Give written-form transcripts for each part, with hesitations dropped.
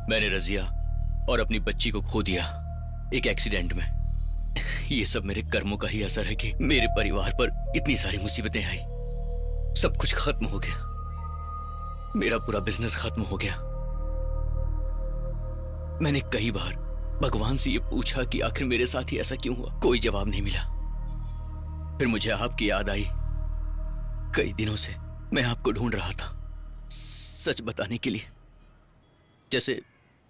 मैंने रजिया और अपनी बच्ची को खो दिया एक एक्सीडेंट में। ये सब मेरे कर्मों का ही असर है कि मेरे परिवार पर इतनी सारी मुसीबतें आई। सब कुछ खत्म हो गया, मेरा पूरा बिजनेस खत्म हो गया। मैंने कई बार भगवान से ये पूछा कि आखिर मेरे साथ ही ऐसा क्यों हुआ, कोई जवाब नहीं मिला। फिर मुझे आपकी याद आई। कई दिनों से मैं आपको ढूंढ रहा था, सच बताने के लिए। जैसे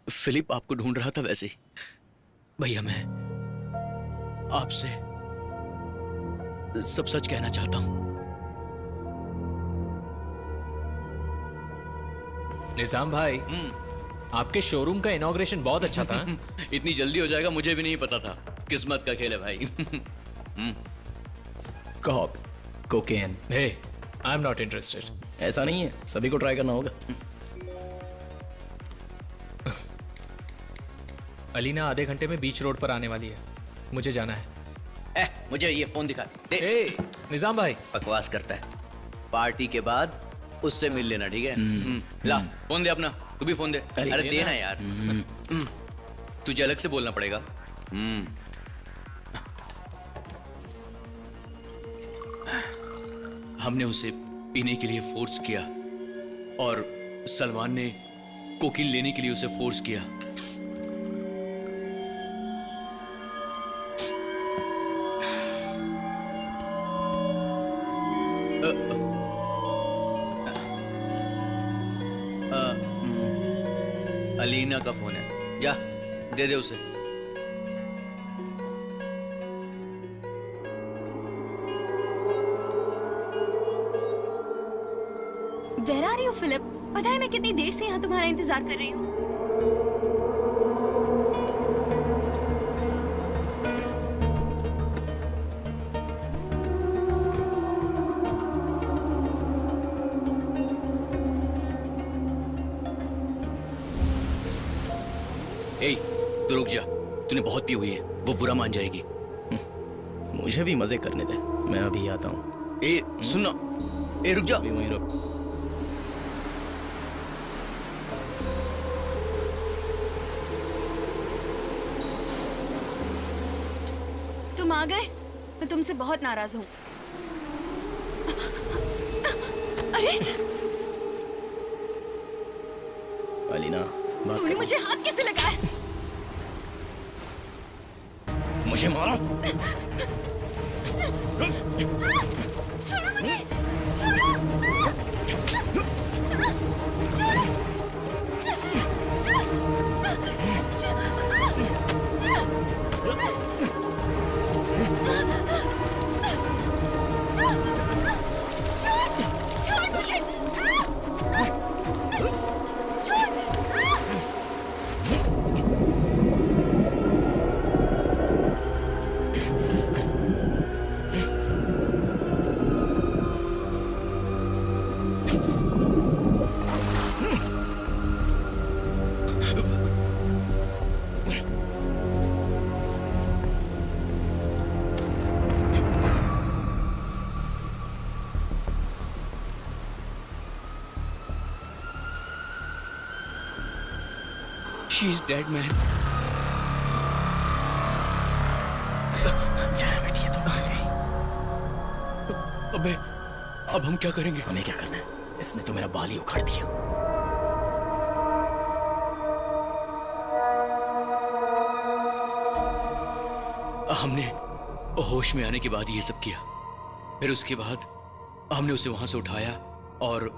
फिलिप आपको ढूंढ रहा था वैसे ही भैया मैं आपसे सब सच कहना चाहता हूं। निजाम भाई, आपके शोरूम का इनॉग्रेशन बहुत अच्छा था। इतनी जल्दी हो जाएगा मुझे भी नहीं पता था। किस्मत का खेल है भाई। Coke, cocaine. Hey, I am not interested. ऐसा नहीं है, सभी को ट्राई करना होगा। अलीना आधे घंटे में बीच रोड पर आने वाली है, मुझे जाना है। मुझे ये फोन दिखा दे। हे, निजाम भाई। बकवास करता है। पार्टी के बाद उससे मिल लेना, ठीक है? ला फोन दे अपना, तू भी फोन दे। अरे दे ना यार, तुझे अलग से बोलना पड़ेगा। हमने उसे पीने के लिए फोर्स किया और सलमान ने कोकीन लेने के लिए उसे फोर्स किया। अलीना का फोन है, जा दे दे उसे। Where are you, Philip? पता है मैं कितनी देर से यहाँ तुम्हारा इंतजार कर रही हूँ। ए, तू रुक जा, तूने बहुत पी हुई है, वो बुरा मान जाएगी। मुझे भी मजे करने दे, मैं अभी आता हूँ। ए सुनो, ए रुक जा। अभी वहीं रुक। तुम आ गए? मैं तुमसे बहुत नाराज हूँ। अरे अलीना, बात तूने कर। मुझे हाथ कैसे लगाया? मुझे मारो। छोड़ो मुझे, छोड़ो। छोड़ मुझे। She is dead, man. ये तो मर गई। अबे, अब हम क्या करेंगे? हमें क्या करना है? इसने तो मेरा बाल ही उखाड़ दिया। हमने होश में आने के बाद ये सब किया। फिर उसके बाद हमने उसे वहां से उठाया और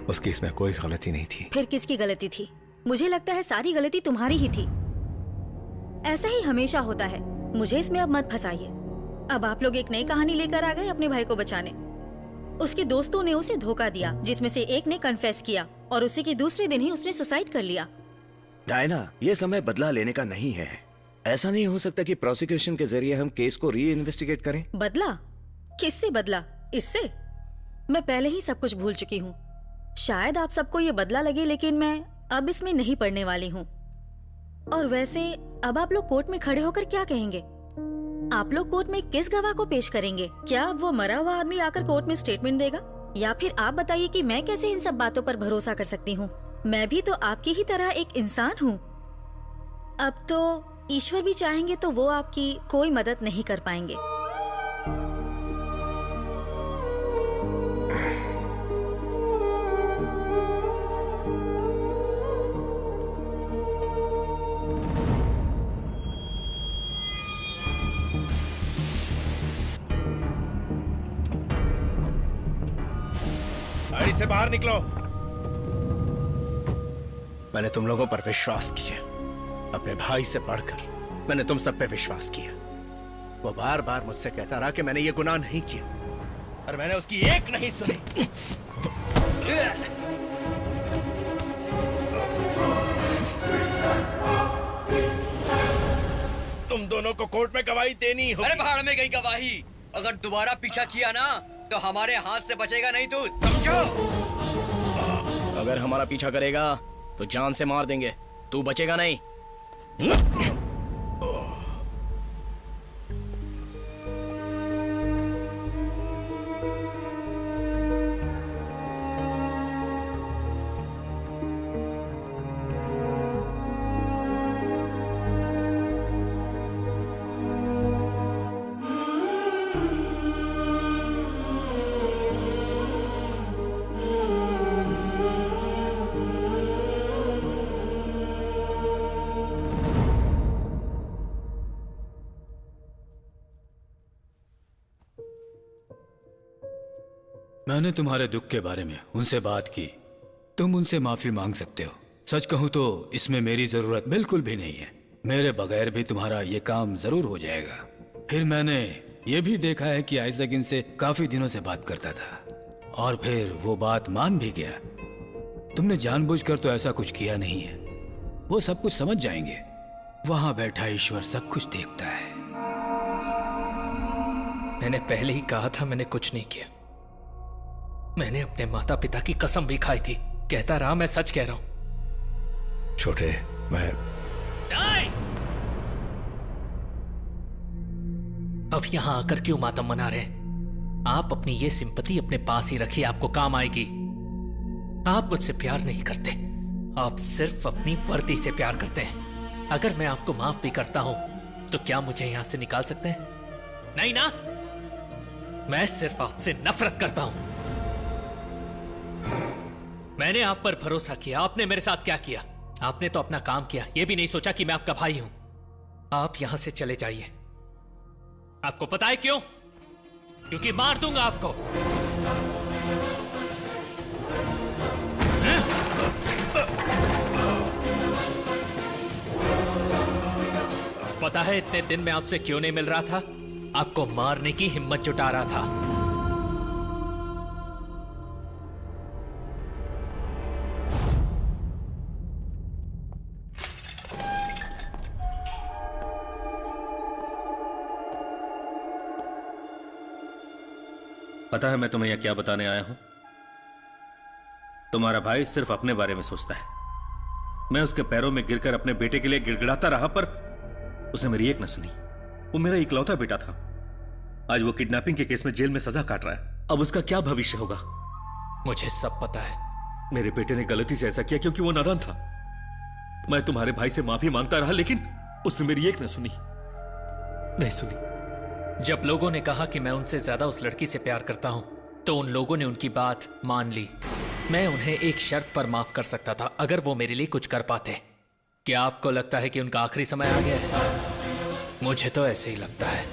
उसकी इसमें कोई गलती नहीं थी। फिर किसकी गलती थी? मुझे लगता है सारी गलती तुम्हारी ही थी। ऐसा ही हमेशा होता है। मुझे इसमें अब मत फंसाइए। अब आप लोग एक नई कहानी लेकर आ गए अपने भाई को बचाने। उसके दोस्तों ने उसे धोखा दिया, जिसमें से एक ने कन्फेस किया और उसी के दूसरे दिन ही उसने सुसाइड कर लिया। डायना, ये समय बदला लेने का नहीं है। ऐसा नहीं हो सकता कि प्रोसिक्यूशन के जरिए हम केस को री इन्वेस्टिगेट करें। बदला? किससे बदला? इससे? मैं पहले ही सब कुछ भूल चुकी हूँ। शायद आप सबको ये बदला लगे, लेकिन मैं अब इसमें नहीं पड़ने वाली हूँ। और वैसे अब आप लोग कोर्ट में खड़े होकर क्या कहेंगे? आप लोग कोर्ट में किस गवाह को पेश करेंगे? क्या अब वो मरा हुआ आदमी आकर कोर्ट में स्टेटमेंट देगा? या फिर आप बताइए कि मैं कैसे इन सब बातों पर भरोसा कर सकती हूँ? मैं भी तो आपकी ही तरह एक इंसान हूँ। अब तो ईश्वर भी चाहेंगे तो वो आपकी कोई मदद नहीं कर पाएंगे। गाड़ी से बाहर निकलो। मैंने तुम लोगों पर विश्वास किया, अपने भाई से बढ़कर मैंने तुम सब पे विश्वास किया। वो बार बार मुझसे कहता रहा कि मैंने ये गुनाह नहीं किया, और मैंने उसकी एक नहीं सुनी। तुम दोनों को कोर्ट में गवाही देनी होगी। अरे भाड़ में गई गवाही। अगर दोबारा पीछा किया ना तो हमारे हाथ से बचेगा नहीं, तू समझो। अगर हमारा पीछा करेगा तो जान से मार देंगे, तू बचेगा नहीं। मैंने तुम्हारे दुख के बारे में उनसे बात की। तुम उनसे माफी मांग सकते हो। सच कहूं तो इसमें मेरी जरूरत बिल्कुल भी नहीं है। मेरे बगैर भी तुम्हारा ये काम जरूर हो जाएगा। फिर मैंने ये भी देखा है कि आइजक इनसे काफी दिनों से बात करता था और फिर वो बात मान भी गया। तुमने जानबूझकर तो ऐसा कुछ किया नहीं है। वो सब कुछ समझ जाएंगे। वहां बैठा ईश्वर सब कुछ देखता है। मैंने पहले ही कहा था मैंने कुछ नहीं किया। मैंने अपने माता पिता की कसम भी खाई थी। कहता रहा मैं सच कह रहा हूं। छोटे, मैं अब यहां आकर क्यों मातम मना रहे हैं? आप अपनी ये सिंपैथी अपने पास ही रखिए, आपको काम आएगी। आप मुझसे प्यार नहीं करते, आप सिर्फ अपनी वर्दी से प्यार करते हैं। अगर मैं आपको माफ भी करता हूं तो क्या मुझे यहां से निकाल सकते हैं? नहीं ना। मैं सिर्फ आपसे नफरत करता हूं। मैंने आप पर भरोसा किया। आपने मेरे साथ क्या किया? आपने तो अपना काम किया, यह भी नहीं सोचा कि मैं आपका भाई हूं। आप यहां से चले जाइए। आपको पता है क्यों? क्योंकि मार दूंगा आपको। पता है इतने दिन में आपसे क्यों नहीं मिल रहा था? आपको मारने की हिम्मत जुटा रहा था। पता है मैं तुम्हें यह क्या बताने आया हूं? तुम्हारा भाई सिर्फ अपने बारे में सोचता है। मैं उसके पैरों में गिरकर अपने बेटे के लिए गिड़गिड़ाता रहा, पर उसने मेरी एक न सुनी। वो मेरा इकलौता बेटा था। आज वो किडनैपिंग के केस में जेल में सजा काट रहा है। अब उसका क्या भविष्य होगा? मुझे सब पता है। मेरे बेटे ने गलती से ऐसा किया क्योंकि वो नादान था। मैं तुम्हारे भाई से माफी मांगता रहा, लेकिन उसने मेरी एक न सुनी, नहीं सुनी। जब लोगों ने कहा कि मैं उनसे ज्यादा उस लड़की से प्यार करता हूं, तो उन लोगों ने उनकी बात मान ली। मैं उन्हें एक शर्त पर माफ कर सकता था, अगर वो मेरे लिए कुछ कर पाते। क्या आपको लगता है कि उनका आखिरी समय आ गया है? मुझे तो ऐसे ही लगता है।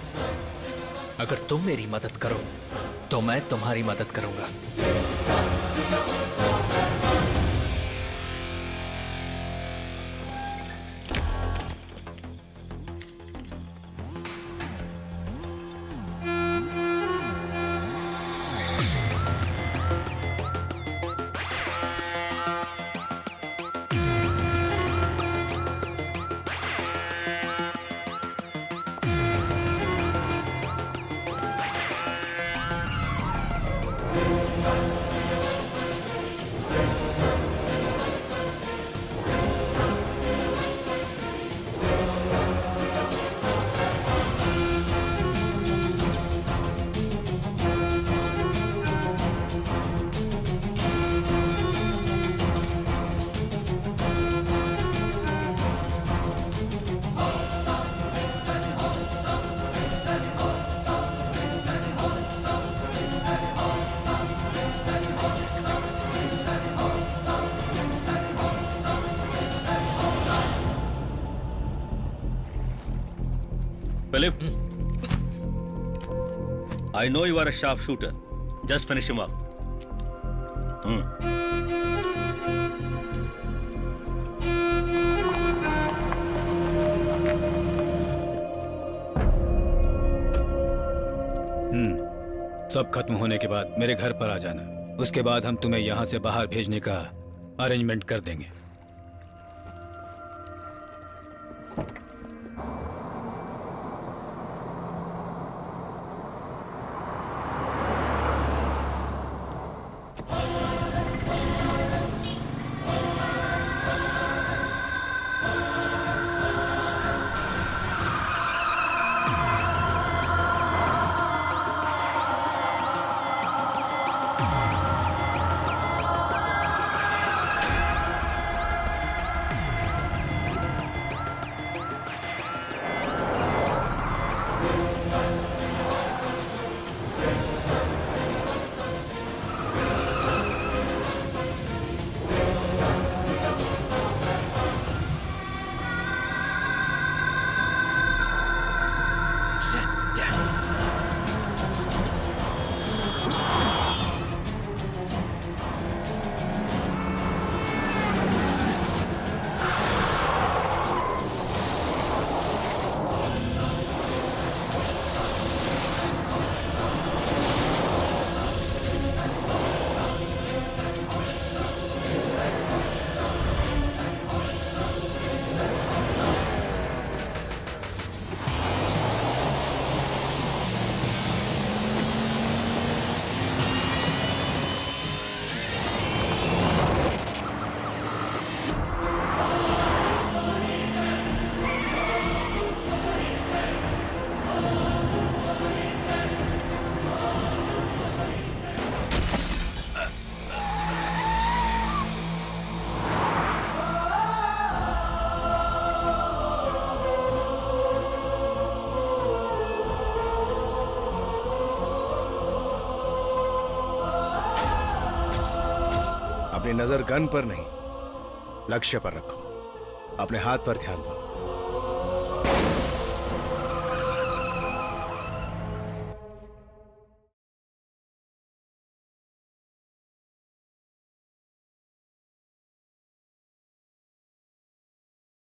अगर तुम मेरी मदद करो तो मैं तुम्हारी मदद करूंगा। Philip, I know you are a sharp shooter. Just finish him up. सब खत्म होने के बाद मेरे घर पर आ जाना. उसके बाद हम तुम्हें यहाँ से बाहर भेजने का अरेंजमेंट कर देंगे. अपनी नजर गन पर नहीं, लक्ष्य पर रखो. अपने हाथ पर ध्यान दो.